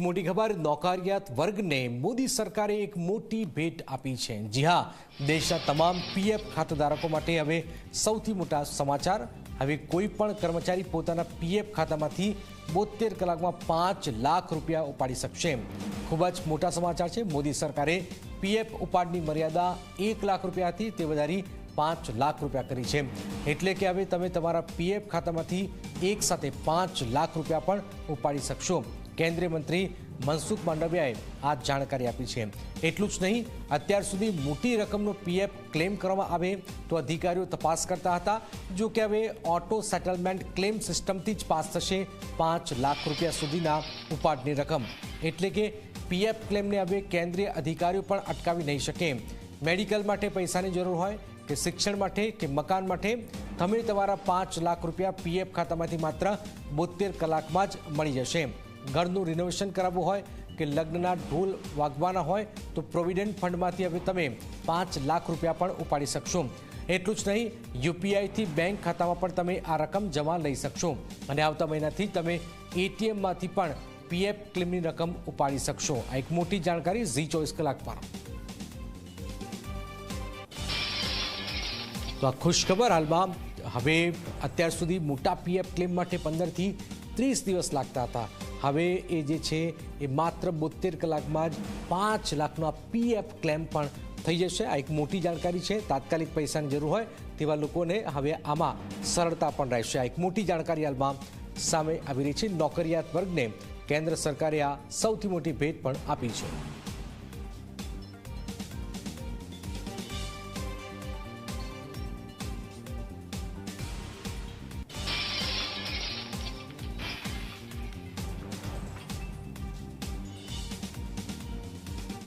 એક મોટી ખબર નોકરિયાત વર્ગને મોદી સરકારે એક મોટી ભેટ આપી છે। જી હા, દેશના તમામ પીએફ ખાતાધારકો માટે હવે સૌથી મોટા સમાચાર। હવે કોઈ પણ કર્મચારી પોતાના પીએફ ખાતામાંથી 72 કલાકમાં 5 લાખ રૂપિયા ઉપાડી શકશે। ખૂબ જ મોટા સમાચાર છે। મોદી સરકારે પીએફ ઉપાડની મર્યાદા 1 લાખ રૂપિયા હતી તે વધારી 5 લાખ રૂપિયા કરી છે। એટલે કે હવે તમે તમારા પીએફ ખાતામાંથી એક સાથે 5 લાખ રૂપિયા પણ ઉપાડી શકશો। કેન્દ્રીય મંત્રી મનસુખ માંડવિયાએ આ જાણકારી આપી છે। એટલું જ નહીં, અત્યાર સુધી મોટી રકમનો પીએફ ક્લેમ કરવામાં આવે તો અધિકારીઓ તપાસ કરતા હતા। જો કે હવે ઓટો સેટલમેન્ટ ક્લેમ સિસ્ટમથી જ પાસ થશે 5 લાખ રૂપિયા સુધીના ઉપાડની રકમ। એટલે કે પીએફ ક્લેમને હવે કેન્દ્રીય અધિકારીઓ પણ અટકાવી નહીં શકે। મેડિકલ માટે પૈસાની જરૂર હોય કે શિક્ષણ માટે કે મકાન માટે, તમે તમારા 5 લાખ રૂપિયા પીએફ ખાતામાંથી માત્ર 72 કલાકમાં જ મળી જશે। ઘરનું રિનોવેશન કરાવવું હોય કે લગ્નના ઢોલ વાગવાના હોય તો પ્રોવિડન્ટ ફંડમાંથી હવે તમે 5 લાખ રૂપિયા પણ ઉપાડી શકશો। એટલું જ નહીં, યુપીઆઈથી બેંક ખાતામાં પણ તમે આ રકમ જમા લઈ શકશો અને આવતા મહિનાથી તમે એટીએમમાંથી પણ પીએફ ક્લેમની રકમ ઉપાડી શકશો। આ એક મોટી જાણકારી ઝી 24 કલાક પર। તો આ ખુશખબર હાલમાં હવે અત્યાર સુધી મોટા પીએફ ક્લેમ માટે 15 થી 30 દિવસ લાગતા હતા। હવે એ જે છે એ માત્ર 72 કલાકમાં જ 5 લાખનો પીએફ ક્લેમ પણ થઈ જશે। આ એક મોટી જાણકારી છે। તાત્કાલિક પૈસાની જરૂર હોય તેવા લોકોને હવે આમાં સરળતા પણ રહેશે। આ એક મોટી જાણકારી હાલમાં સામે આવી રહી છે। નોકરિયાત વર્ગને કેન્દ્ર સરકારે આ સૌથી મોટી ભેટ પણ આપી છે।